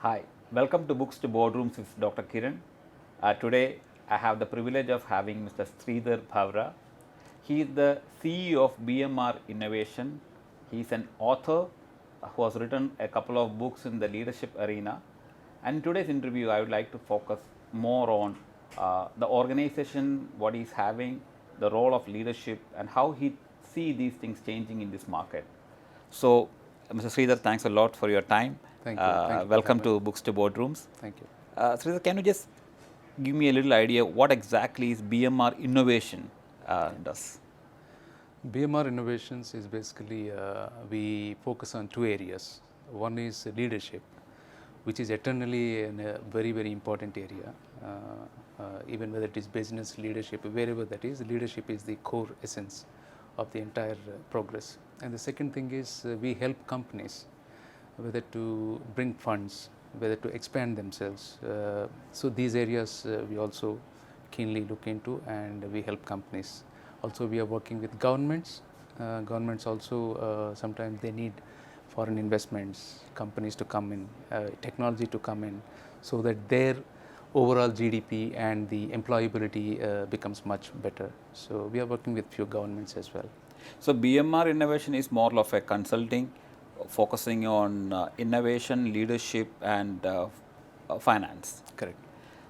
Hi, welcome to Books to Boardrooms with Dr. Kiran. Today, I have the privilege of having Mr. Sreedhar Bevara. He is the CEO of BMR Innovation. He is an author who has written a couple of books in the leadership arena. And in today's interview, I would like to focus more on the organization, what he's having, the role of leadership, and how he see these things changing in this market. So, Mr. Sreedhar, thanks a lot for your time. Thank you. Thank you for Welcome having to Books to Boardrooms. Thank you. Sreedhar, can you just give me a little idea what exactly is BMR Innovation does? BMR Innovations is basically we focus on two areas. One is leadership, which is eternally a very important area. Even whether it is business leadership, wherever that is, leadership is the core essence of the entire progress. And the second thing is we help companies, whether to bring funds, whether to expand themselves. So these areas we also keenly look into, and we help companies. Also, we are working with governments. Governments also sometimes they need foreign investments, companies to come in, technology to come in, so that their overall GDP and the employability becomes much better. So we are working with few governments as well. So BMR Innovation is more of a consulting, focusing on innovation, leadership, and finance. Correct.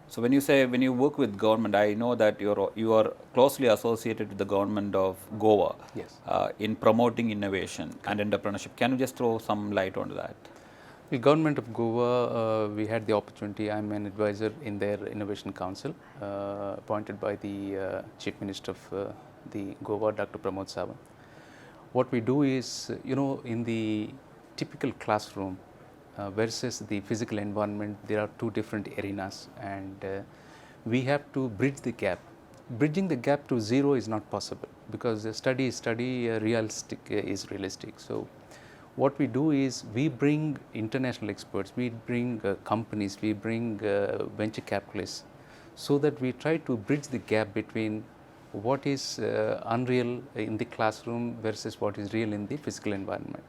So when you work with government, I know that you are closely associated with the government of Goa. Yes. In promoting innovation and entrepreneurship. Can you just throw some light on that? The government of Goa, we had the opportunity. I'm an advisor in their innovation council, appointed by the chief minister of the Goa, Dr. Pramod Sawant. What we do is, in the typical classroom versus the physical environment, there are two different arenas, and we have to bridge the gap. Bridging the gap to zero is not possible, because study is study, realistic is realistic. So what we do is we bring international experts, we bring companies, we bring venture capitalists, so that we try to bridge the gap between what is unreal in the classroom versus what is real in the physical environment.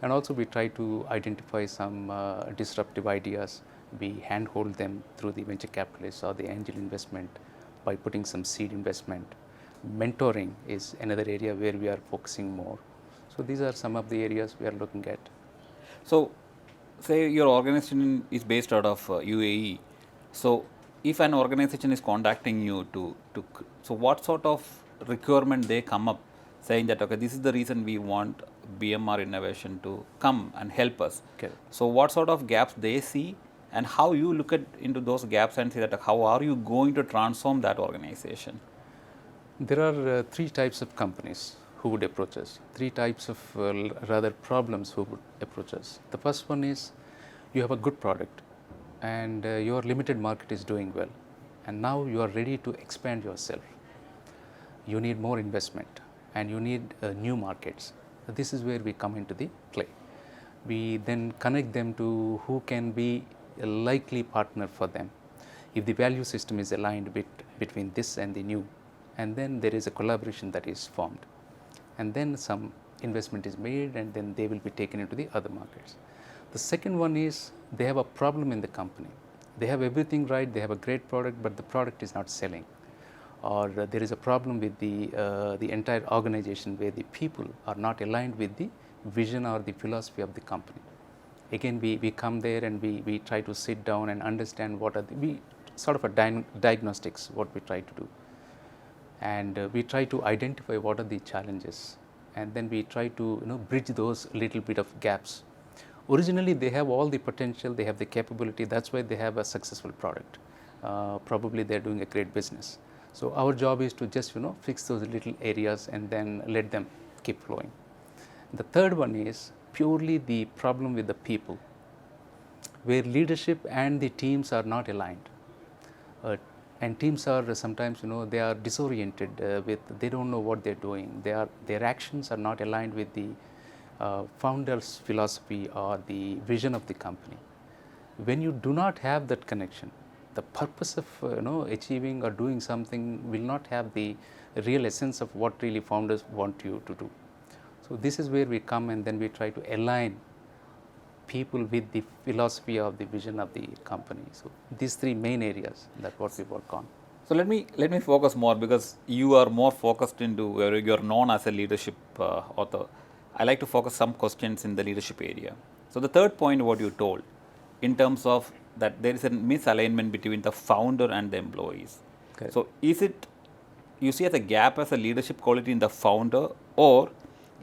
And also we try to identify some disruptive ideas. We handhold them through the venture capitalists or the angel investment by putting some seed investment. Mentoring is another area where we are focusing more. So these are some of the areas we are looking at. So, say your organization is based out of UAE. So, if an organization is contacting you so what sort of requirement they come up saying that, okay, this is the reason we want BMR Innovation to come and help us. Okay. So, what sort of gaps they see, and how you look into those gaps and say that how are you going to transform that organization? There are three types of companies who would approach us, three types of rather problems who would approach us. The first one is you have a good product and your limited market is doing well, and now you are ready to expand yourself. You need more investment and you need new markets. This is where we come into the play. We then connect them to who can be a likely partner for them if the value system is aligned between this and the new, and then there is a collaboration that is formed, and then some investment is made, and then they will be taken into the other markets. The second one is they have a problem in the company. They have everything right, they have a great product, but the product is not selling, or there is a problem with the entire organization where the people are not aligned with the vision or the philosophy of the company. Again, we come there and we try to sit down and understand what are we sort of a diagnostics what we try to do, and we try to identify what are the challenges, and then we try to bridge those little bit of gaps. Originally they have all the potential, they have the capability, that's why they have a successful product. Probably they're doing a great business. So our job is to just fix those little areas and then let them keep flowing. The third one is purely the problem with the people, where leadership and the teams are not aligned. And teams are sometimes they are disoriented they don't know what they're doing. Their actions are not aligned with the founder's philosophy or the vision of the company. When you do not have that connection, the purpose of achieving or doing something will not have the real essence of what really founders want you to do. So this is where we come, and then we try to align people with the philosophy of the vision of the company. So these three main areas that what we work on. So let me focus more, because you are more focused into, you're known as a leadership author. I like to focus some questions in the leadership area. So the third point, what you told, in terms of that there is a misalignment between the founder and the employees. Okay. So is it, you see as a gap as a leadership quality in the founder, or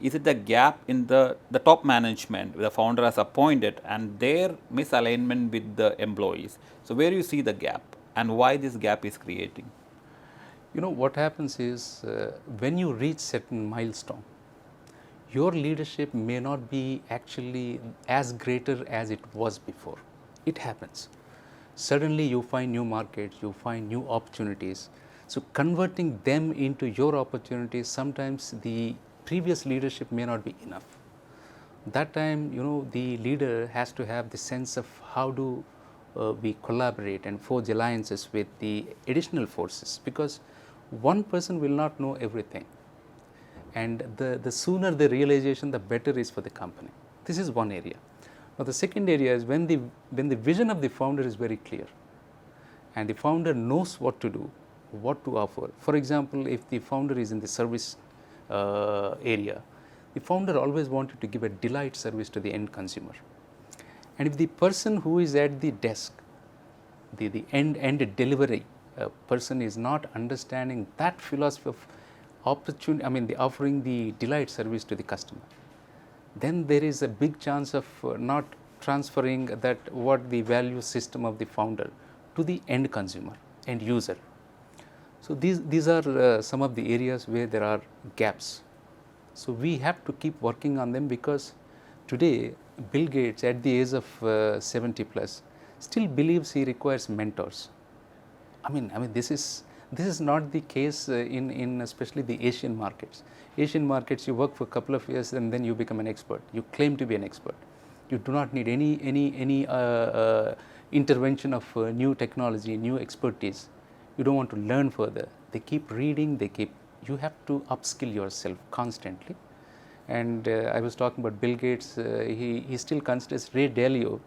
is it the gap in the top management, the founder has appointed, and their misalignment with the employees? So where you see the gap and why this gap is creating? You know, what happens is when you reach certain milestone, your leadership may not be actually as greater as it was before. It happens. Suddenly you find new markets, you find new opportunities. So converting them into your opportunities, sometimes the previous leadership may not be enough. That time, you know, the leader has to have the sense of how do we collaborate and forge alliances with the additional forces, because one person will not know everything. And the sooner the realization, the better is for the company. This is one area. Now the second area is when the vision of the founder is very clear and the founder knows what to do, what to offer. For example, if the founder is in the service area, the founder always wanted to give a delight service to the end consumer. And if the person who is at the desk, the end delivery person is not understanding that philosophy of opportunity, the offering the delight service to the customer, then there is a big chance of not transferring that what the value system of the founder to the end consumer, end user. So these are some of the areas where there are gaps. So we have to keep working on them, because today Bill Gates at the age of 70 plus still believes he requires mentors. This is not the case in especially the Asian markets. Asian markets, you work for a couple of years and then you become an expert. You claim to be an expert. You do not need any intervention of new technology, new expertise. You don't want to learn further. They keep reading. You have to upskill yourself constantly. And I was talking about Bill Gates. He still considers Ray Dalio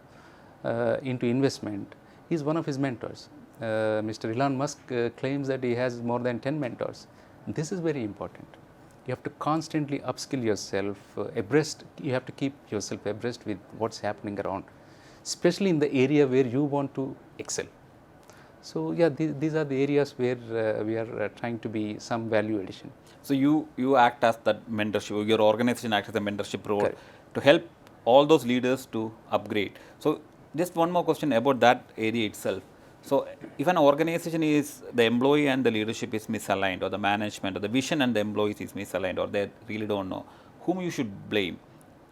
into investment. He's one of his mentors. Mr. Elon Musk claims that he has more than 10 mentors. This is very important. You have to constantly upskill yourself abreast. You have to keep yourself abreast with what's happening around, especially in the area where you want to excel. So yeah, these are the areas where we are trying to be some value addition. So you act as that mentorship, your organization acts as a mentorship role. Correct. To help all those leaders to upgrade. So just one more question about that area itself. So if an organization is, the employee and the leadership is misaligned, or the management or the vision and the employees is misaligned, or they really don't know, whom you should blame?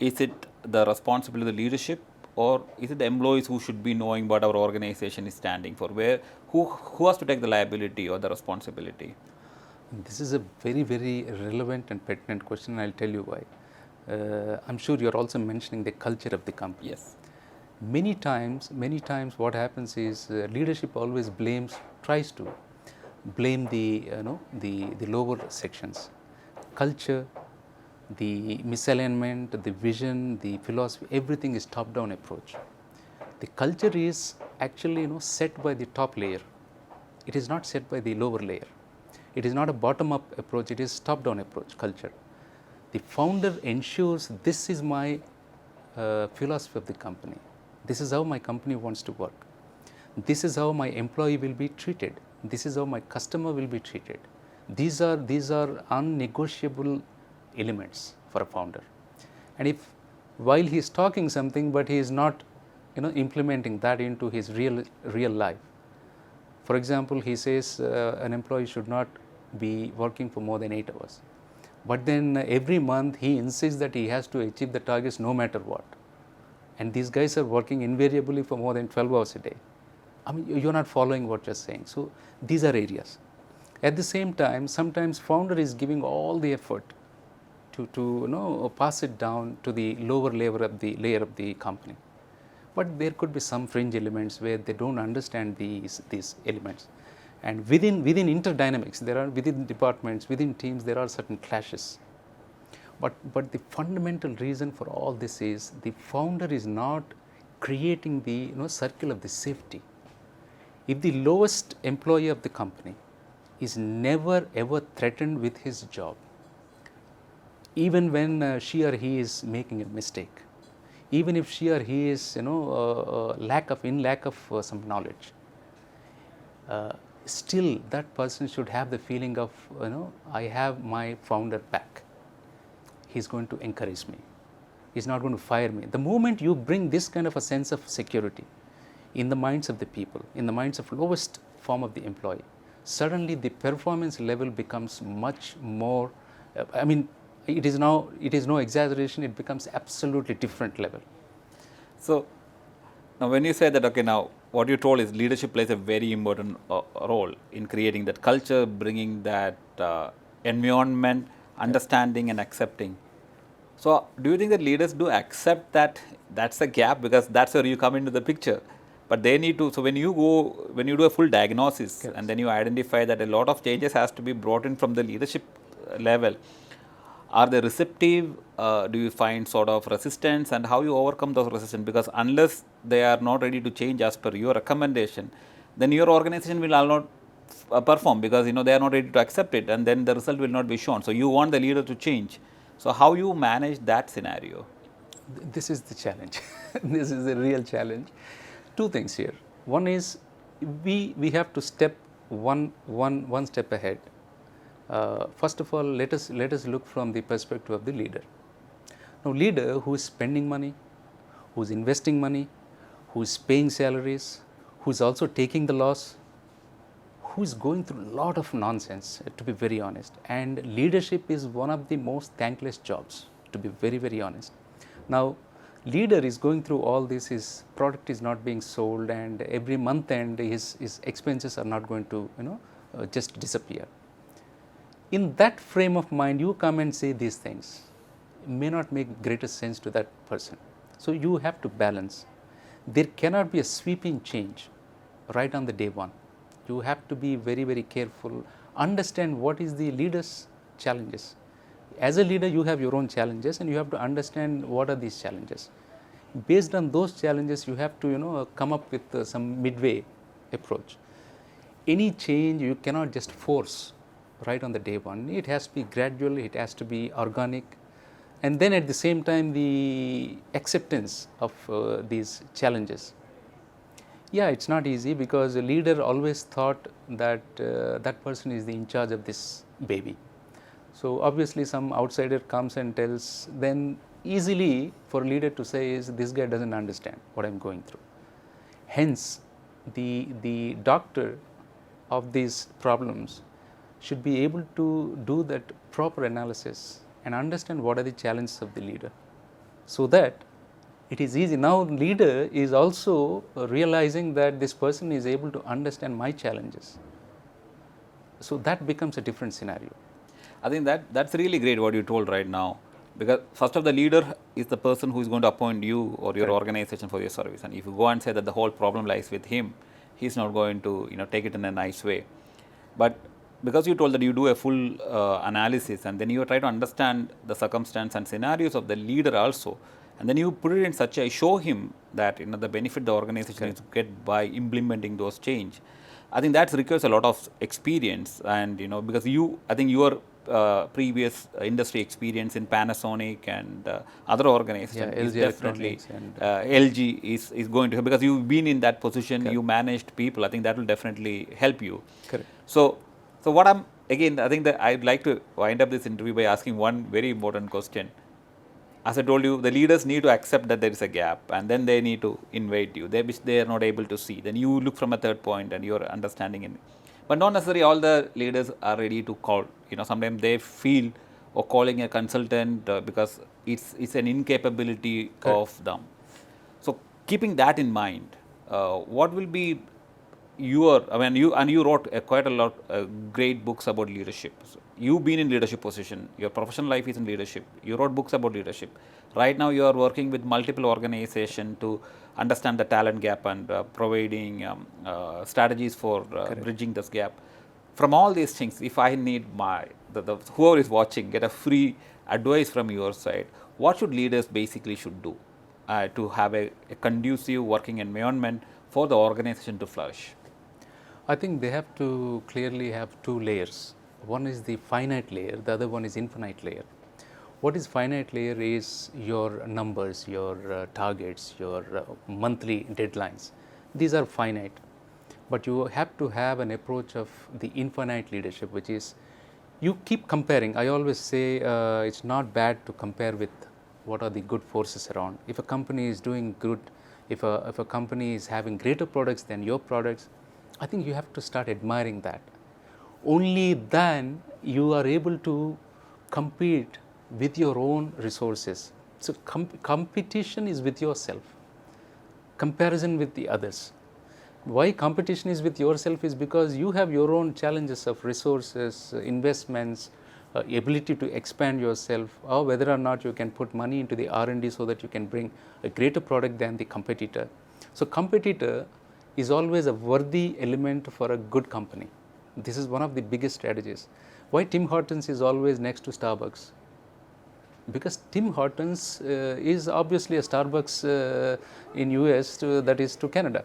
Is it the responsibility of the leadership, or is it the employees who should be knowing what our organization is standing for? Who has to take the liability or the responsibility? This is a very, very relevant and pertinent question. I'll tell you why. I'm sure you're also mentioning the culture of the company. Yes. Many times what happens is leadership always tries to blame the lower sections. Culture, the misalignment, the vision, the philosophy, everything is top-down approach. The culture is actually set by the top layer. It is not set by the lower layer. It is not a bottom-up approach, it is top-down approach, culture. The founder ensures this is my philosophy of the company. This is how my company wants to work. This is how my employee will be treated. This is how my customer will be treated. These are unnegotiable elements for a founder. And if while he is talking something, but he is not implementing that into his real life. For example, he says an employee should not be working for more than 8 hours. But then every month he insists that he has to achieve the targets no matter what. And these guys are working invariably for more than 12 hours a day. You're not following what you're saying. So these are areas. At the same time, sometimes founder is giving all the effort to pass it down to the lower layer of the company. But there could be some fringe elements where they don't understand these elements. And within interdynamics, within departments, within teams, there are certain clashes. But the fundamental reason for all this is the founder is not creating the circle of the safety. If the lowest employee of the company is never ever threatened with his job, even when she or he is making a mistake, even if she or he is lack of some knowledge, still that person should have the feeling of I have my founder back. He's going to encourage me. He's not going to fire me. The moment you bring this kind of a sense of security in the minds of the people, in the minds of lowest form of the employee, suddenly the performance level becomes much more, it is no exaggeration, it becomes absolutely different level. So, now when you say that, okay, now what you told is leadership plays a very important role in creating that culture, bringing that environment, understanding and accepting. So, do you think that leaders do accept that that's a gap, because that's where you come into the picture? But they need to, so when you do a full diagnosis, Yes. and then you identify that a lot of changes has to be brought in from the leadership level, are they receptive? Do you find sort of resistance, and how you overcome those resistance? Because unless they are not ready to change as per your recommendation, then your organization will not perform, because they are not ready to accept it, and then the result will not be shown. So you want the leader to change. So how you manage that scenario? This is the challenge. This is the real challenge. Two things here. One is we have to step one step ahead. First of all, let us look from the perspective of the leader. Now, leader who is spending money, who is investing money, who is paying salaries, who is also taking the loss, who is going through a lot of nonsense, to be very honest. And leadership is one of the most thankless jobs, to be very, very honest. Now, leader is going through all this, his product is not being sold, and every month end his expenses are not going to just disappear. In that frame of mind, you come and say these things, it may not make greatest sense to that person. So you have to balance. There cannot be a sweeping change right on the day one. You have to be very, very careful, understand what is the leader's challenges. As a leader, you have your own challenges, and you have to understand what are these challenges. Based on those challenges, you have to come up with some midway approach. Any change you cannot just force right on the day one. It has to be gradual, it has to be organic, and then at the same time the acceptance of these challenges. Yeah, it's not easy, because a leader always thought that that person is in charge of this baby. So obviously some outsider comes and tells, then easily for a leader to say is, this guy doesn't understand what I'm going through. Hence the doctor of these problems should be able to do that proper analysis and understand what are the challenges of the leader, so that it is easy. Now leader is also realizing that this person is able to understand my challenges. So that becomes a different scenario. I think that's really great what you told right now, because first of the leader is the person who is going to appoint you or your organization for your service, and if you go and say that the whole problem lies with him, he's not going to take it in a nice way. But because you told that you do a full analysis, and then you try to understand the circumstance and scenarios of the leader also, and then you put it in such a, show him that the benefit the organization is to get by implementing those change. I think that requires a lot of experience, and because I think your previous industry experience in Panasonic and other organizations is definitely LG is going to, because you've been in that position, you managed people. I think that will definitely help you. Correct. So what I think that I'd like to wind up this interview by asking one very important question. As I told you, the leaders need to accept that there is a gap, and then they need to invite you, which they are not able to see. Then you look from a third point and your understanding in. But not necessarily all the leaders are ready to call. Sometimes they feel or calling a consultant because it's an incapability of them. So keeping that in mind, what will be you wrote quite a lot great books about leadership. So you've been in leadership position. Your professional life is in leadership. You wrote books about leadership. Right now, you are working with multiple organizations to understand the talent gap and providing strategies for bridging this gap. From all these things, if I need whoever is watching get a free advice from your side, what should leaders basically should do? to have a conducive working environment for the organization to flourish? I think they have to clearly have two layers. One is the finite layer, the other one is infinite layer. What is finite layer is your numbers, your targets, your monthly deadlines. These are finite. But you have to have an approach of the infinite leadership, which is you keep comparing. I always say it's not bad to compare with what are the good forces around. If a company is doing good, if a company is having greater products than your products, I think you have to start admiring that. Only then you are able to compete with your own resources. So competition is with yourself, comparison with the others. Why competition is with yourself is because you have your own challenges of resources, investments, ability to expand yourself, or whether or not you can put money into the R&D so that you can bring a greater product than the competitor. So competitor is always a worthy element for a good company. This is one of the biggest strategies. Why Tim Hortons is always next to Starbucks? Because Tim Hortons is obviously a Starbucks in US that is to Canada.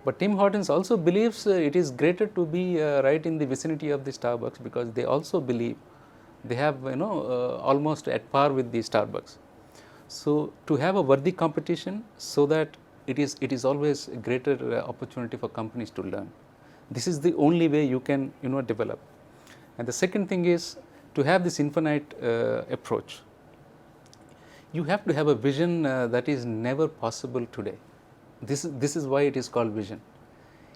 But Tim Hortons also believes it is greater to be right in the vicinity of the Starbucks, because they also believe they have almost at par with the Starbucks. So to have a worthy competition, so that it is always a greater opportunity for companies to learn. This is the only way you can develop. And the second thing is to have this infinite approach. You have to have a vision that is never possible today. This is why it is called vision.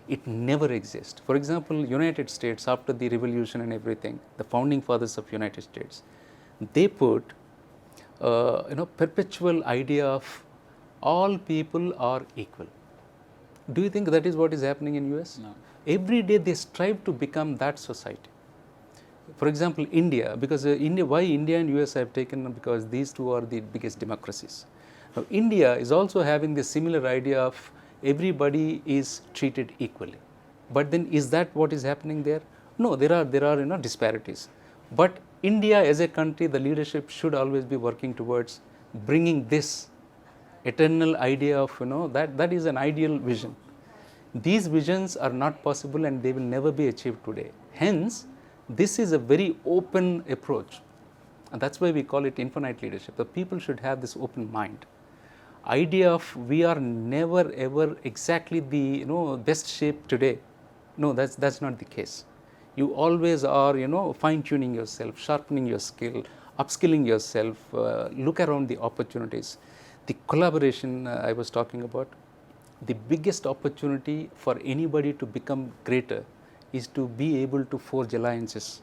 It never exists. For example, United States, after the revolution and everything, the founding fathers of United States, they put perpetual idea of all people are equal. Do you think that is what is happening in US? No. Every day they strive to become that society. For example, India, because why India and US I have taken, because these two are the biggest democracies. Now, India is also having the similar idea of everybody is treated equally. But then is that what is happening there? No, there are disparities. But India as a country, the leadership should always be working towards bringing this eternal idea of that is an ideal vision. These visions are not possible and they will never be achieved today. Hence, this is a very open approach, and that's why we call it infinite leadership. The people should have this open mind. Idea of we are never ever exactly the best shape today. No, that's not the case. You always are fine tuning yourself, sharpening your skill, upskilling yourself, look around the opportunities. The collaboration I was talking about, the biggest opportunity for anybody to become greater is to be able to forge alliances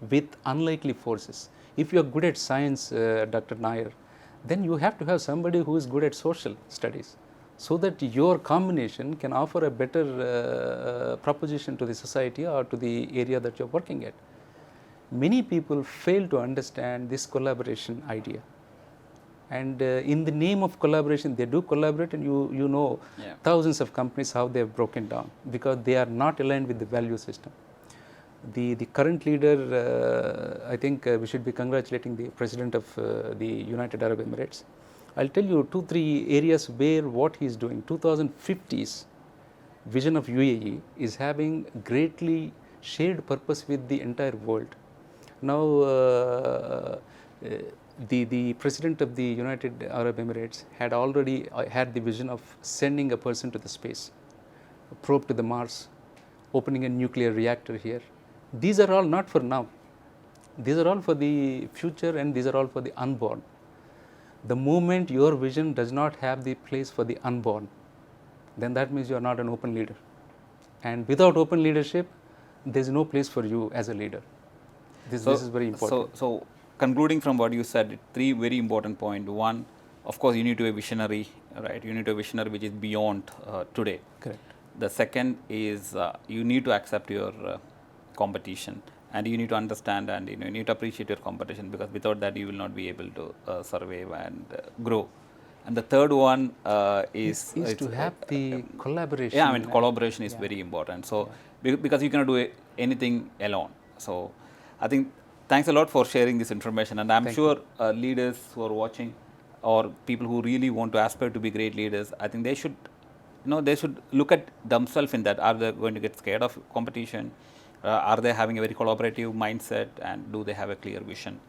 with unlikely forces. If you are good at science, Dr. Nair, then you have to have somebody who is good at social studies, so that your combination can offer a better proposition to the society or to the area that you are working at. Many people fail to understand this collaboration idea. And in the name of collaboration, they do collaborate, and you know thousands of companies how they have broken down because they are not aligned with the value system. The current leader, I think we should be congratulating the President of the United Arab Emirates. I'll tell you 2-3 areas where what he is doing. 2050's vision of UAE is having greatly shared purpose with the entire world. Now, the President of the United Arab Emirates had already had the vision of sending a person to the space, a probe to the Mars, opening a nuclear reactor here. These are all not for now. These are all for the future, and these are all for the unborn. The moment your vision does not have the place for the unborn, then that means you are not an open leader. And without open leadership, there is no place for you as a leader. This is very important. So concluding from what you said, 3 very important points. One, of course, you need to be a visionary, right? You need to be a visionary which is beyond today. Correct. The second is you need to accept your competition, and you need to understand, and you need to appreciate your competition, because without that you will not be able to survive and grow. And the third one is to have the collaboration. Yeah, I mean collaboration is very important. So because you cannot do anything alone. So I think thanks a lot for sharing this information, and I'm sure leaders who are watching or people who really want to aspire to be great leaders, I think they should, they should look at themselves in that. Are they going to get scared of competition? Are they having a very collaborative mindset, and do they have a clear vision?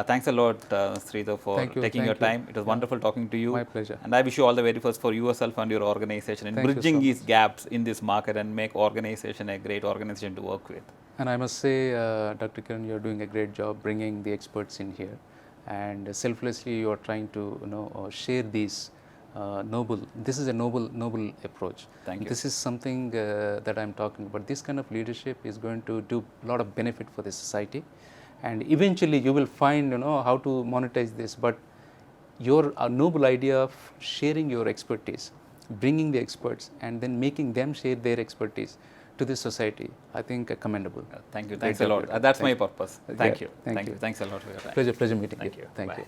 Thanks a lot, Sreedhar, for taking your time. It was wonderful talking to you. My pleasure. And I wish you all the very best for yourself and your organization in bridging these gaps in this market and make organization a great organization to work with. And I must say, Dr. Kiran, you're doing a great job bringing the experts in here, and selflessly you are trying to share these this is a noble approach. Thank you. This is something that I'm talking about. This kind of leadership is going to do a lot of benefit for the society, and eventually you will find how to monetize this. But your noble idea of sharing your expertise, bringing the experts, and then making them share their expertise to the society, I think commendable. Thank you. Thanks a lot. That's my purpose. Thank you. Thank you. Thanks a lot for your time. Pleasure meeting you. Thank you. Thank Bye. you.